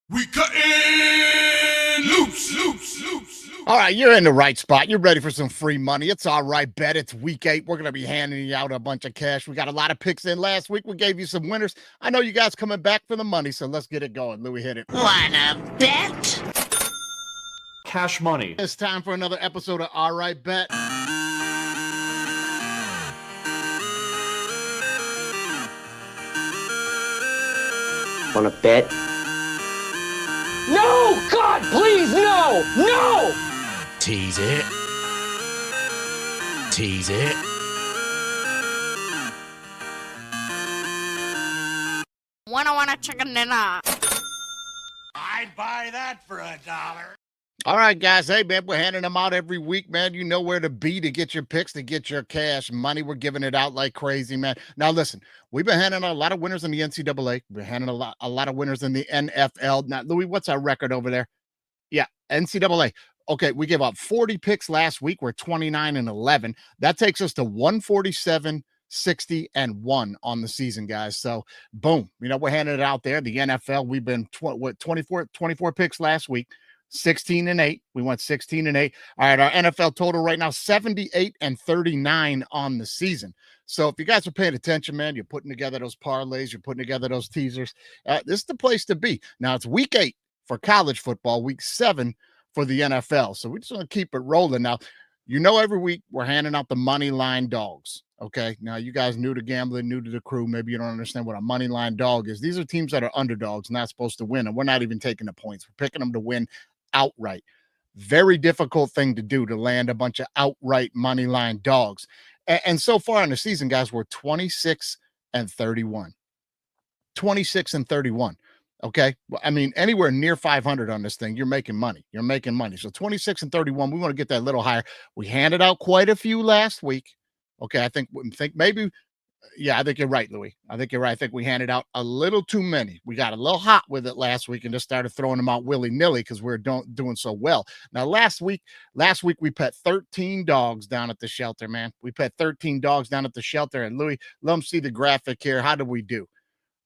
We cuttin' loose. All right, you're in the right spot. You're ready for some free money. It's all right, bet. It's week 8. We're going to be handing you out a bunch of cash. We got a lot of picks in last week. We gave you some winners. I know you guys coming back for the money, so let's get it going. Louis, hit it. Wanna bet? Cash money. It's time for another episode of All Right Bet. Wanna bet? No! God, please, no! No! Tease it. Tease it. Wanna chicken dinner. I'd buy that for $1. All right, guys. Hey, man, we're handing them out every week, man. You know where to be to get your picks, to get your cash money. We're giving it out like crazy, man. Now, listen, we've been handing out a lot of winners in the NCAA. We're handing a lot of winners in the NFL. Now, Louis, what's our record over there? Yeah, NCAA. Okay, we gave out 40 picks last week. We're 29-11. That takes us to 147, 60, and 1 on the season, guys. So, boom. You know, we're handing it out there. The NFL, we've been 24 picks last week. 16-8. We went 16-8. All right, our NFL total right now 78-39 on the season. So if you guys are paying attention, man, you're putting together those parlays, you're putting together those teasers. This is the place to be. Now it's week 8 for college football, week 7 for the NFL. So we just want to keep it rolling. Now, you know, every week we're handing out the money line dogs. Okay, now you guys new to gambling, new to the crew. Maybe you don't understand what a money line dog is. These are teams that are underdogs, not supposed to win, and we're not even taking the points. We're picking them to win outright. Very difficult thing to do, to land a bunch of outright money line dogs. And so far in the season, guys, we're 26-31. 26-31. Okay. I mean, anywhere near 500 on this thing, you're making money. You're making money. So 26-31. We want to get that a little higher. We handed out quite a few last week. Okay. I think maybe. Yeah, I think you're right, Louis. I think you're right. I think we handed out a little too many. We got a little hot with it last week and just started throwing them out willy-nilly because we're doing so well. Now, last week we pet 13 dogs down at the shelter, man. We pet 13 dogs down at the shelter. And Louis, let them see the graphic here. How did we do?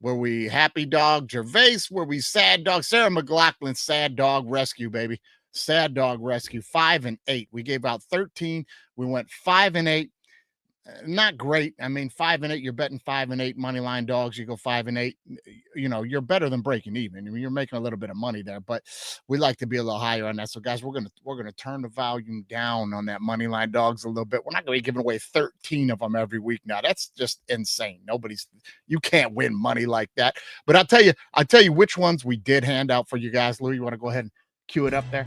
Were we happy dog Gervais? Were we sad dog? Sarah McLaughlin, sad dog rescue, baby. Sad dog rescue, 5-8. We gave out 13. We went 5-8. Not great. I mean, 5-8, you're betting 5-8 money line dogs. You go 5-8, you know, you're better than breaking even. I mean, you're making a little bit of money there, but we like to be a little higher on that. So guys, we're gonna turn the volume down on that money line dogs a little bit. We're not gonna be giving away 13 of them every week now. That's just insane. You can't win money like that. But I'll tell you which ones we did hand out for you guys. Lou, you want to go ahead and cue it up there?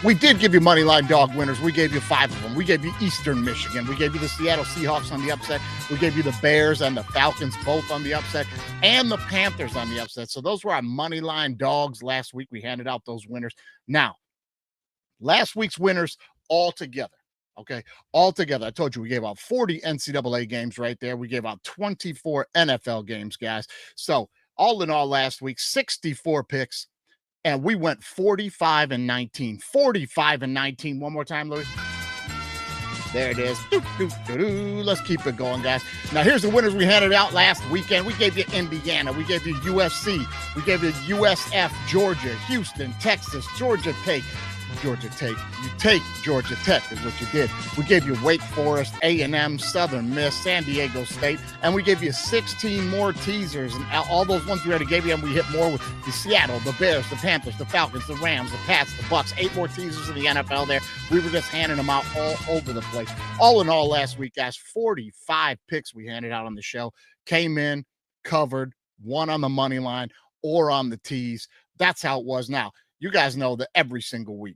We did give you money line dog winners. We gave you 5 of them. We gave you Eastern Michigan. We gave you the Seattle Seahawks on the upset. We gave you the Bears and the Falcons both on the upset, and the Panthers on the upset. So those were our money line dogs last week. We handed out those winners. Now, last week's winners all together. Okay, all together. I told you we gave out 40 NCAA games right there. We gave out 24 NFL games, guys. So all in all, last week, 64 picks. And we went 45-19. 45-19. One more time, Louis. There it is. Let's keep it going, guys. Now, here's the winners we handed out last weekend. We gave you Indiana. We gave you USC. We gave you USF, Georgia, Houston, Texas, Georgia Tech. You take Georgia Tech is what you did. We gave you Wake Forest, A&M, Southern Miss, San Diego State, and we gave you 16 more teasers. And all those ones we already gave you, and we hit more with the Seattle, the Bears, the Panthers, the Falcons, the Rams, the Pats, the Bucks. 8 more teasers in the NFL there. We were just handing them out all over the place. All in all, last week, guys, 45 picks we handed out on the show. Came in, covered, one on the money line or on the tees. That's how it was. Now, you guys know that every single week,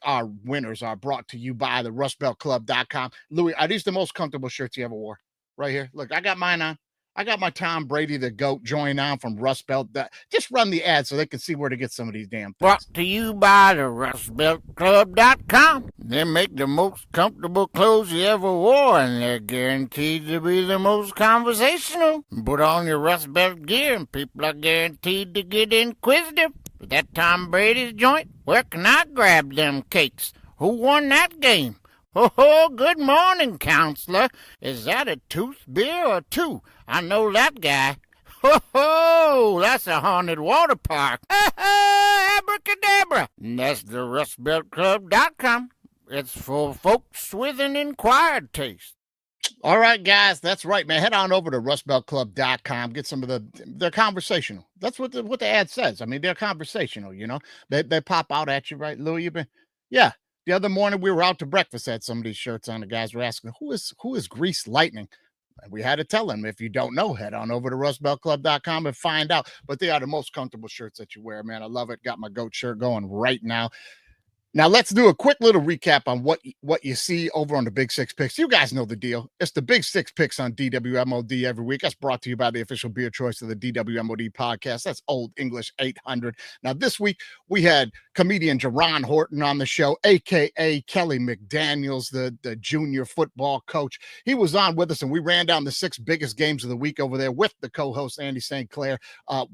our winners are brought to you by the RustBeltClub.com. Louis, are these the most comfortable shirts you ever wore? Right here. Look, I got mine on. I got my Tom Brady, the GOAT, join on from Rust Belt. Just run the ad so they can see where to get some of these damn things. Brought to you by the RustBeltClub.com. They make the most comfortable clothes you ever wore, and they're guaranteed to be the most conversational. Put on your Rust Belt gear, and people are guaranteed to get inquisitive. With that Tom Brady's joint, where can I grab them cakes? Who won that game? Oh, good morning, counselor. Is that a tooth beer or two? I know that guy. Ho, ho, that's a haunted water park. Abracadabra. And that's the RustBeltClub.com. It's for folks with an inquired taste. All right, guys, that's right, man. Head on over to rustbeltclub.com. Get some of they're conversational. That's what the ad says. I mean, they're conversational, you know. They pop out at you, right, Louis? Yeah. The other morning we were out to breakfast, had some of these shirts on. The guys were asking, who is Grease Lightning? And we had to tell them, if you don't know, head on over to rustbeltclub.com and find out. But they are the most comfortable shirts that you wear, man. I love it. Got my goat shirt going right now. Now, let's do a quick little recap on what you see over on the Big Six Picks. You guys know the deal. It's the Big Six Picks on DWMOD every week. That's brought to you by the official beer choice of the DWMOD podcast. That's Old English 800. Now, this week, we had comedian Jerron Horton on the show, a.k.a. Kelly McDaniels, the junior football coach. He was on with us, and we ran down the 6 biggest games of the week over there with the co-host, Andy St. Clair.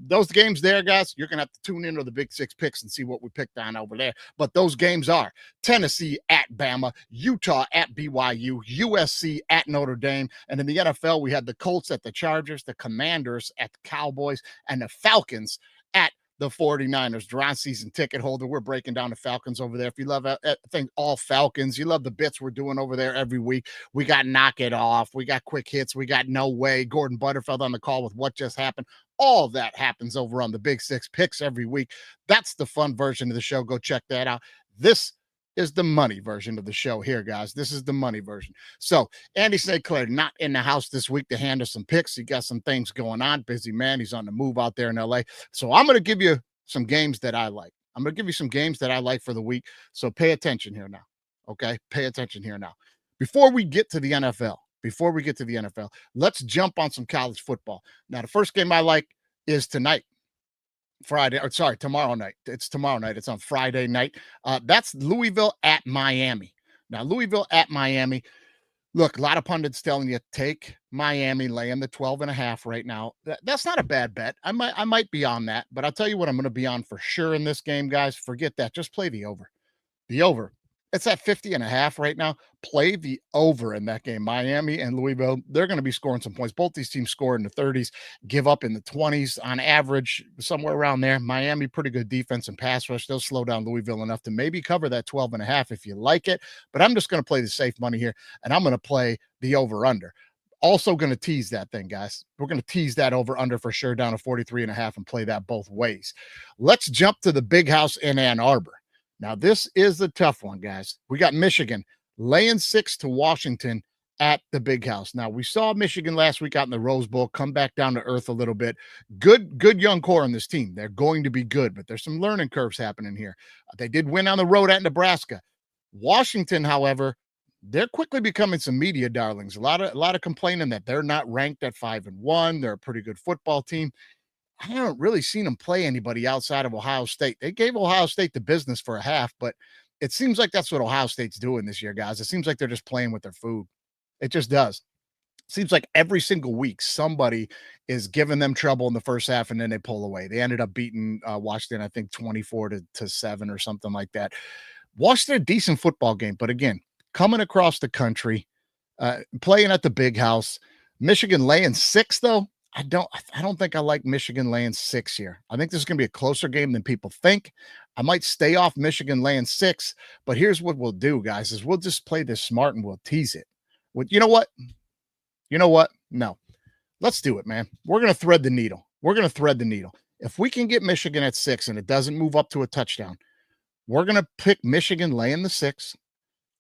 Those games there, guys, you're going to have to tune into the Big Six Picks and see what we picked on over there. But those games are Tennessee at Bama, Utah at BYU, USC at Notre Dame, and in the NFL, we had the Colts at the Chargers, the Commanders at the Cowboys, and the Falcons at the 49ers. Duran season ticket holder. We're breaking down the Falcons over there. If you love, I think, all Falcons, you love the bits we're doing over there every week. We got Knock It Off. We got Quick Hits. We got No Way. Gordon Butterfield on the call with What Just Happened. All of that happens over on the Big Six Picks every week. That's the fun version of the show. Go check that out. This is the money version of the show here, guys. This is the money version. So Andy St. Clair not in the house this week to hand us some picks. He got some things going on. Busy man. He's on the move out there in LA. So I'm going to give you some games that I like. I'm going to give you some games that I like for the week. So pay attention here now. Okay? Pay attention here now. Before we get to the NFL, let's jump on some college football. Now, the first game I like is tonight. Tomorrow night. It's tomorrow night. It's on Friday night. That's Louisville at Miami. Now, Louisville at Miami. Look, a lot of pundits telling you take Miami, laying the 12.5 right now. That's not a bad bet. I might be on that, but I'll tell you what I'm going to be on for sure in this game, guys. Forget that. Just play the over. The over. It's at 50.5 right now. Play the over in that game. Miami and Louisville, they're going to be scoring some points. Both these teams score in the 30s, give up in the 20s on average, somewhere around there. Miami, pretty good defense and pass rush. They'll slow down Louisville enough to maybe cover that 12.5 if you like it. But I'm just going to play the safe money here, and I'm going to play the over-under. Also going to tease that thing, guys. We're going to tease that over-under for sure down to 43.5 and play that both ways. Let's jump to the big house in Ann Arbor. Now, this is the tough one, guys. We got Michigan laying 6 to Washington at the big house. Now, we saw Michigan last week out in the Rose Bowl come back down to earth a little bit. Good young core on this team. They're going to be good, but there's some learning curves happening here. They did win on the road at Nebraska. Washington, however, they're quickly becoming some media darlings. A lot of complaining that they're not ranked at 5-1. They're a pretty good football team. I haven't really seen them play anybody outside of Ohio State. They gave Ohio State the business for a half, but it seems like that's what Ohio State's doing this year, guys. It seems like they're just playing with their food. It just does. It seems like every single week somebody is giving them trouble in the first half and then they pull away. They ended up beating Washington, I think 24-7 or something like that. Washington, a decent football game, but again, coming across the country, playing at the big house. Michigan laying 6 though. I don't think I like Michigan laying 6 here. I think this is going to be a closer game than people think. I might stay off Michigan laying 6, but here's what we'll do, guys, is we'll just play this smart and we'll tease it. You know what? No. Let's do it, man. We're going to thread the needle. If we can get Michigan at 6 and it doesn't move up to a touchdown, we're going to pick Michigan laying the 6,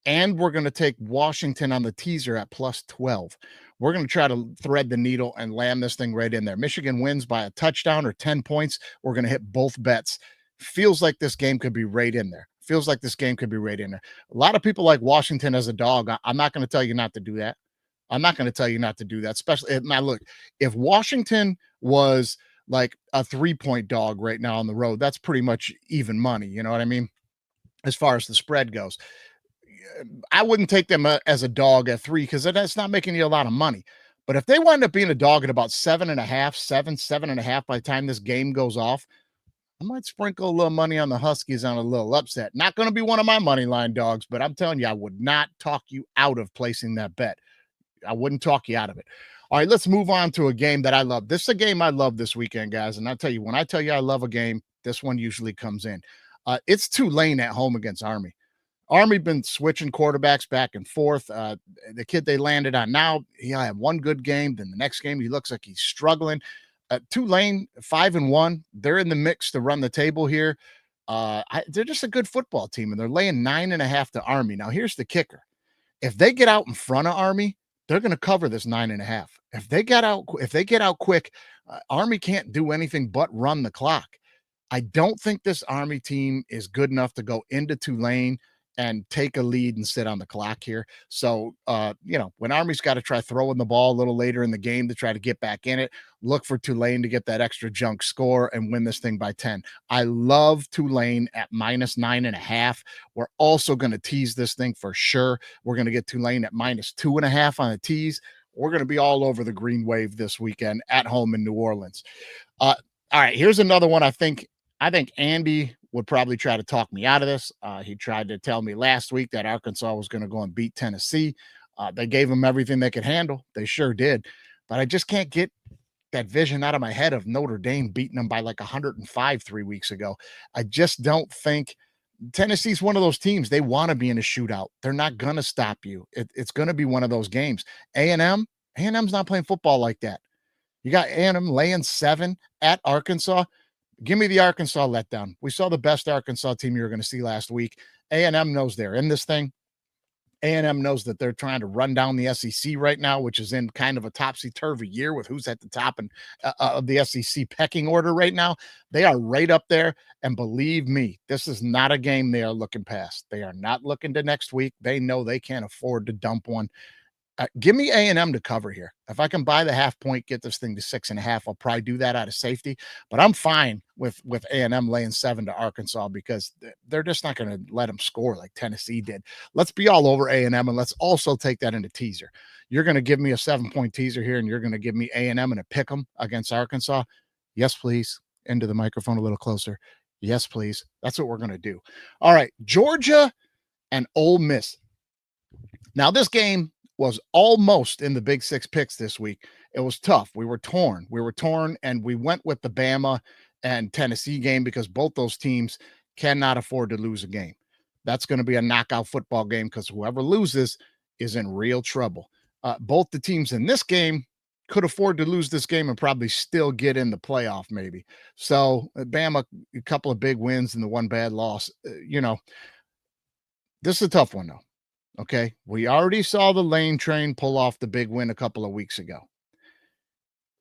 and we're going to take Washington on the teaser at +12. We're going to try to thread the needle and land this thing right in there. Michigan wins by a touchdown or 10 points. We're going to hit both bets. Feels like this game could be right in there. A lot of people like Washington as a dog. I'm not going to tell you not to do that. Especially now, look, if Washington was like a 3-point dog right now on the road, that's pretty much even money. You know what I mean? As far as the spread goes. I wouldn't take them as a dog at 3 because that's not making you a lot of money. But if they wind up being a dog at about 7.5 by the time this game goes off, I might sprinkle a little money on the Huskies on a little upset. Not going to be one of my money line dogs, but I'm telling you, I would not talk you out of placing that bet. I wouldn't talk you out of it. All right, let's move on to a game that I love. This is a game I love this weekend, guys. And I'll tell you, when I tell you I love a game, this one usually comes in. It's Tulane at home against Army. Army been switching quarterbacks back and forth. The kid they landed on now, he had one good game. Then the next game, he looks like he's struggling. Tulane 5-1. They're in the mix to run the table here. They're just a good football team, and they're laying 9.5 to Army. Now, here's the kicker: if they get out in front of Army, they're going to cover this 9.5. If they get out quick, Army can't do anything but run the clock. I don't think this Army team is good enough to go into Tulane and take a lead and sit on the clock here. So, when Army's got to try throwing the ball a little later in the game to try to get back in it, look for Tulane to get that extra junk score and win this thing by 10. I love Tulane at -9.5. We're also going to tease this thing for sure. We're going to get Tulane at -2.5 on the tease. We're going to be all over the green wave this weekend at home in New Orleans. All right, here's another one. I think Andy would probably try to talk me out of this. He tried to tell me last week that Arkansas was going to go and beat Tennessee. They gave them everything they could handle. They sure did. But I just can't get that vision out of my head of Notre Dame beating them by like 105 3 weeks ago. I just don't think Tennessee's one of those teams. They want to be in a shootout. They're not going to stop you. It's going to be one of those games. A&M's not playing football like that. You got A&M laying 7 at Arkansas. Give me the Arkansas letdown. We saw the best Arkansas team you were going to see last week. A&M knows they're in this thing. A&M knows that they're trying to run down the SEC right now, which is in kind of a topsy-turvy year with who's at the top of the SEC pecking order right now. They are right up there, and believe me, this is not a game they are looking past. They are not looking to next week. They know they can't afford to dump one. Give me A&M to cover here. If I can buy the half point, get this thing to 6.5, I'll probably do that out of safety. But I'm fine with A&M laying 7 to Arkansas because they're just not going to let them score like Tennessee did. Let's be all over A&M, and let's also take that into teaser. You're going to give me a 7-point teaser here, and you're going to give me A&M and a pick 'em against Arkansas. Yes, please. Into the microphone a little closer. Yes, please. That's what we're going to do. All right, Georgia and Ole Miss. Now, this game was almost in the Big Six picks this week. It was tough. We were torn, and we went with the Bama and Tennessee game because both those teams cannot afford to lose a game. That's going to be a knockout football game because whoever loses is in real trouble. Both the teams in this game could afford to lose this game and probably still get in the playoff maybe. So Bama, a couple of big wins and the one bad loss. This is a tough one though. Okay, we already saw the Lane train pull off the big win a couple of weeks ago.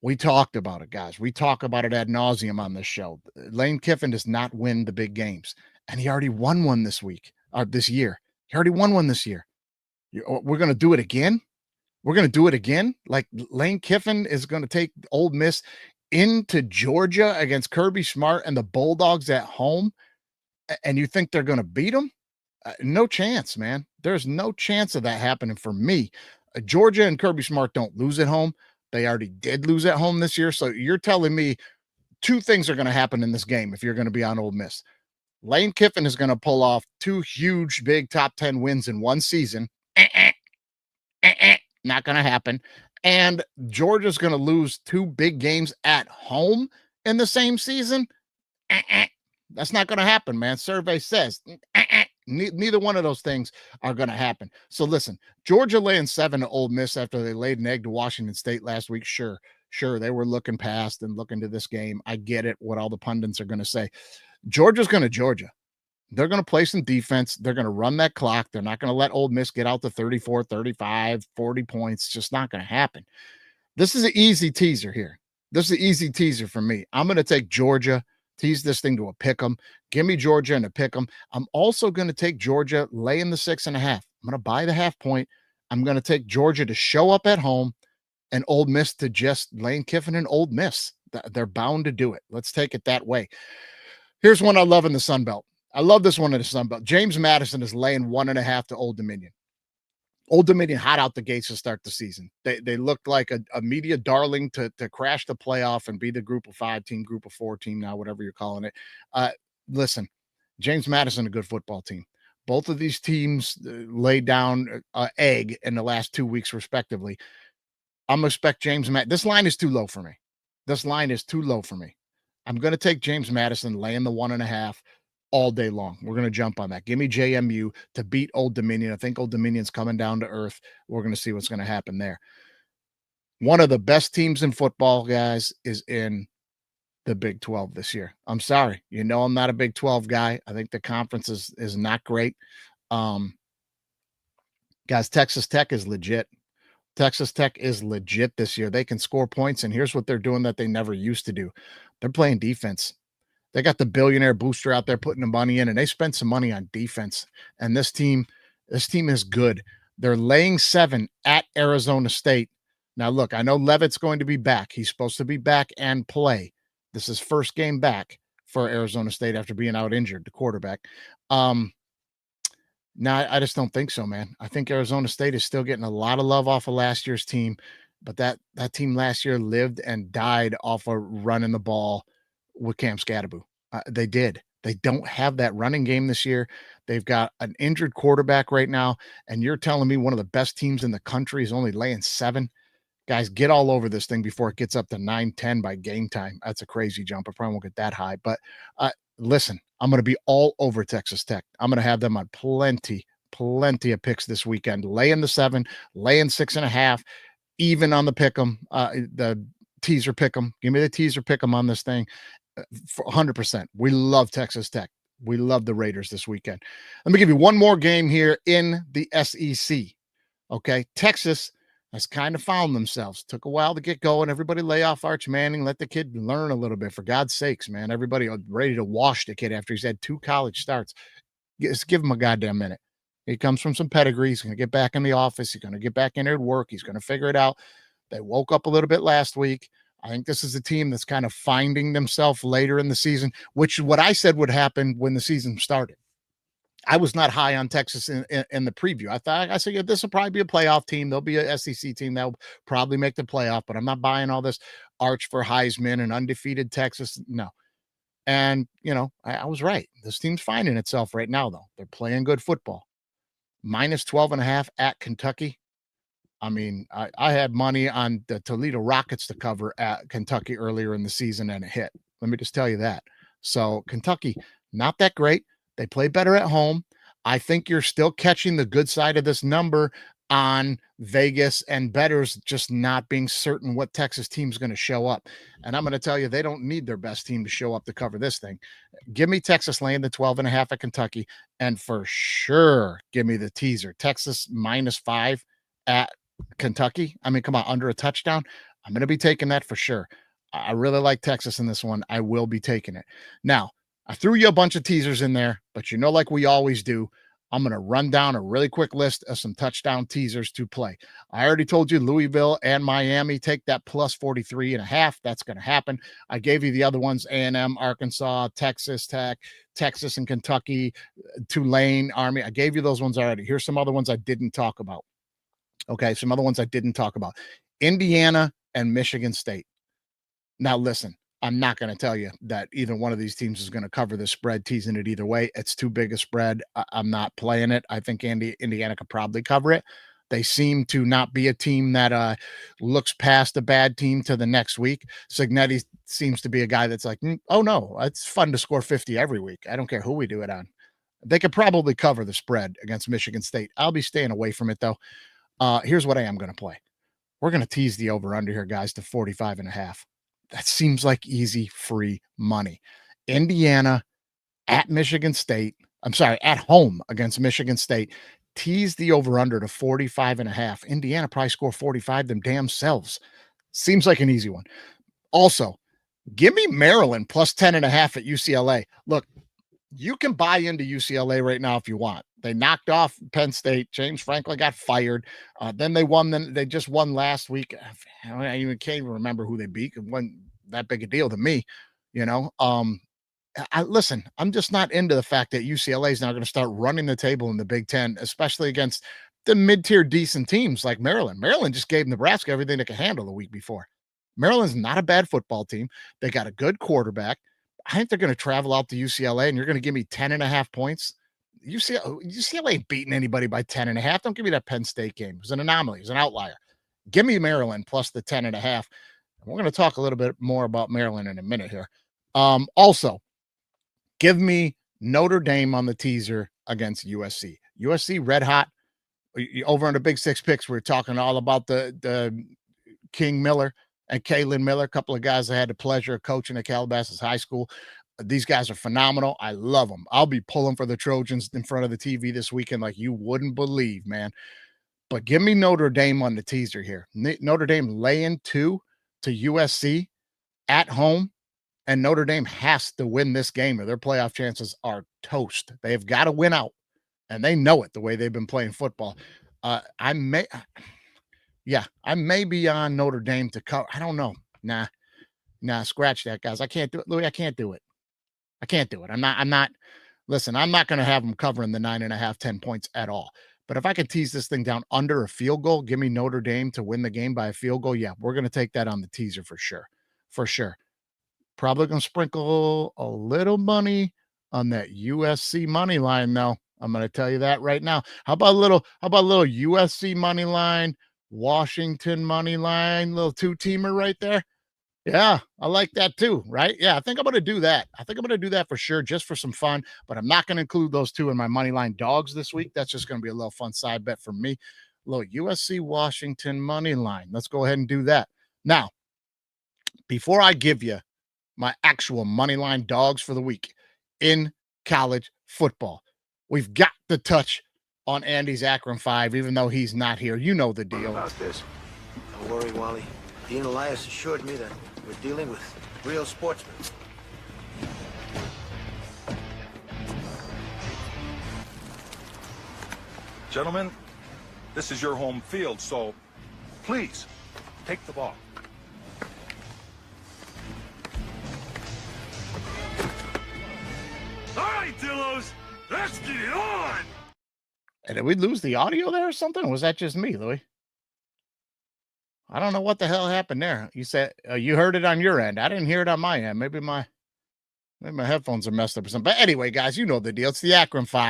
We talked about it, guys. We talk about it ad nauseum on this show. Lane Kiffin does not win the big games, and he already won one this year. He already won one this year. We're going to do it again? We're going to do it again? Like Lane Kiffin is going to take Ole Miss into Georgia against Kirby Smart and the Bulldogs at home, and you think they're going to beat them? No chance, man. There's no chance of that happening for me. Georgia and Kirby Smart don't lose at home. They already did lose at home this year. So you're telling me two things are going to happen in this game if you're going to be on Ole Miss. Lane Kiffin is going to pull off 2 huge, big top 10 wins in one season. Not going to happen. And Georgia's going to lose 2 big games at home in the same season. That's not going to happen, man. Survey says neither one of those things are going to happen. So listen, Georgia laying 7 to Ole Miss after they laid an egg to Washington State last week. Sure. They were looking past and looking to this game. I get it, what all the pundits are going to say. Georgia's going to Georgia. They're going to play some defense. They're going to run that clock. They're not going to let Ole Miss get out to 34, 35, 40 points. It's just not going to happen. This is an easy teaser here. This is an easy teaser for me. I'm going to take Georgia, tease this thing to a pick 'em. Give me Georgia and a pick 'em. I'm also going to take Georgia laying the 6.5. I'm going to buy the half point. I'm going to take Georgia to show up at home and Ole Miss to just Lane Kiffin and Ole Miss. They're bound to do it. Let's take it that way. Here's one I love in the Sun Belt. I love this one in the Sun Belt. James Madison is laying 1.5 to Old Dominion. Old Dominion hot out the gates to start the season. They looked like a media darling to crash the playoff and be the group of 5 team, group of 4 team now, whatever you're calling it. Listen, James Madison, a good football team. Both of these teams laid down an egg in the last 2 weeks, respectively. I'm going to expect James Madison. This line is too low for me. This line is too low for me. I'm going to take James Madison laying the 1.5 all day long. We're going to jump on that. Give me JMU to beat Old Dominion. I think Old Dominion's coming down to earth. We're going to see what's going to happen there. One of the best teams in football, guys, is in the Big 12 this year. I'm sorry. You know I'm not a Big 12 guy. I think the conference is not great. Guys, Texas Tech is legit. Texas Tech is legit this year. They can score points, and here's what they're doing that they never used to do. They're playing defense. They got the billionaire booster out there putting the money in, and they spent some money on defense. And this team is good. They're laying 7 at Arizona State. Now, look, I know Levitt's going to be back. He's supposed to be back and play. This is first game back for Arizona State after being out injured, the quarterback. No, I just don't think so, man. I think Arizona State is still getting a lot of love off of last year's team, but that team last year lived and died off of running the ball with Cam Scatterbo. They did. They don't have that running game this year. They've got an injured quarterback right now, and you're telling me one of the best teams in the country is only laying 7? Guys, get all over this thing before it gets up to 9-10 by game time. That's a crazy jump. I probably won't get that high, but listen, I'm going to be all over Texas Tech. I'm going to have them on plenty of picks this weekend. Laying the 7, laying 6.5, even on the pick 'em, the teaser pick 'em. Give me the teaser pick 'em on this thing. For 100%. We love Texas Tech. We love the Raiders this weekend. Let me give you one more game here in the SEC. Okay, Texas has kind of found themselves. Took a while to get going. Everybody lay off Arch Manning. Let the kid learn a little bit. For God's sakes, man. Everybody ready to wash the kid after he's had 2 college starts. Just give him a goddamn minute. He comes from some pedigree. He's going to get back in the office. He's going to get back in there at work. He's going to figure it out. They woke up a little bit last week. I think this is a team that's kind of finding themselves later in the season, which is what I said would happen when the season started. I was not high on Texas in the preview. I said, yeah, this will probably be a playoff team. There'll be a SEC team that will probably make the playoff, but I'm not buying all this Arch for Heisman and undefeated Texas. No. And, I was right. This team's finding itself right now, though. They're playing good football. Minus 12.5 at Kentucky. I mean, I had money on the Toledo Rockets to cover at Kentucky earlier in the season, and it hit. Let me just tell you that. So Kentucky, not that great. They play better at home. I think you're still catching the good side of this number on Vegas and bettors just not being certain what Texas team's going to show up. And I'm going to tell you, they don't need their best team to show up to cover this thing. Give me Texas laying the 12.5 at Kentucky. And for sure, give me the teaser. Texas -5 at Kentucky. I mean, come on, under a touchdown. I'm going to be taking that for sure. I really like Texas in this one. I will be taking it. Now, I threw you a bunch of teasers in there, but like we always do, I'm going to run down a really quick list of some touchdown teasers to play. I already told you Louisville and Miami take that plus 43.5. That's going to happen. I gave you the other ones, A&M, Arkansas, Texas Tech, Texas and Kentucky, Tulane, Army. I gave you those ones already. Here's some other ones I didn't talk about. Okay, some other ones I didn't talk about. Indiana and Michigan State. Now, listen, I'm not going to tell you that either one of these teams is going to cover the spread, teasing it either way. It's too big a spread. I'm not playing it. I think Indiana could probably cover it. They seem to not be a team that looks past a bad team to the next week. Signetti seems to be a guy that's like, oh, no, it's fun to score 50 every week. I don't care who we do it on. They could probably cover the spread against Michigan State. I'll be staying away from it, though. Here's what I am going to play. We're going to tease the over-under here, guys, to 45.5. That seems like easy, free money. Indiana at Michigan State. I'm sorry, at home against Michigan State. Tease the over-under to 45.5. Indiana probably score 45 them damn selves. Seems like an easy one. Also, give me Maryland plus 10.5 at UCLA. Look, you can buy into UCLA right now if you want. They knocked off Penn State. James Franklin got fired. Then they won. Then they just won last week. I can't even remember who they beat. It wasn't that big a deal to me, listen, I'm just not into the fact that UCLA is now going to start running the table in the Big Ten, especially against the mid-tier decent teams like Maryland. Maryland just gave Nebraska everything they could handle the week before. Maryland's not a bad football team. They got a good quarterback. I think they're going to travel out to UCLA, and you're going to give me 10.5 points. UCLA ain't beating anybody by 10.5. Don't give me that Penn State game. It was an anomaly. It was an outlier. Give me Maryland plus the 10.5. We're going to talk a little bit more about Maryland in a minute here. Also, give me Notre Dame on the teaser against USC. USC red hot. Over on the Big Six picks, we're talking all about the King Miller and Kalen Miller, a couple of guys I had the pleasure of coaching at Calabasas High School. These guys are phenomenal. I love them. I'll be pulling for the Trojans in front of the TV this weekend like you wouldn't believe, man. But give me Notre Dame on the teaser here. Notre Dame laying 2 to USC at home, and Notre Dame has to win this game or their playoff chances are toast. They've got to win out, and they know it the way they've been playing football. I may be on Notre Dame to cover. I don't know. Nah, scratch that, guys. I can't do it, Louis. I can't do it. I'm not. Listen, I'm not going to have them covering the 9.5, 10 points at all. But if I can tease this thing down under a field goal, give me Notre Dame to win the game by a field goal. Yeah, we're going to take that on the teaser for sure. For sure. Probably going to sprinkle a little money on that USC money line, though. I'm going to tell you that right now. How about a little USC money line, Washington money line, little 2-teamer right there? Yeah, I like that too, right? Yeah, I think I'm going to do that. I think I'm going to do that for sure, just for some fun, but I'm not going to include those two in my money line dogs this week. That's just going to be a little fun side bet for me. A little USC Washington money line. Let's go ahead and do that. Now, before I give you my actual money line dogs for the week in college football, we've got to touch on Andy's Akron 5, even though he's not here. You know the deal. About this. Don't worry, Wally. Dean Elias assured me that we're dealing with real sportsmen. Gentlemen, this is your home field, so please take the ball. All right, Dillos, let's get it on. And did we lose the audio there or something? Or was that just me, Louis? I don't know what the hell happened there. You said you heard it on your end. I didn't hear it on my end. Maybe my headphones are messed up or something. But anyway, guys, you know the deal. It's the Akron 5.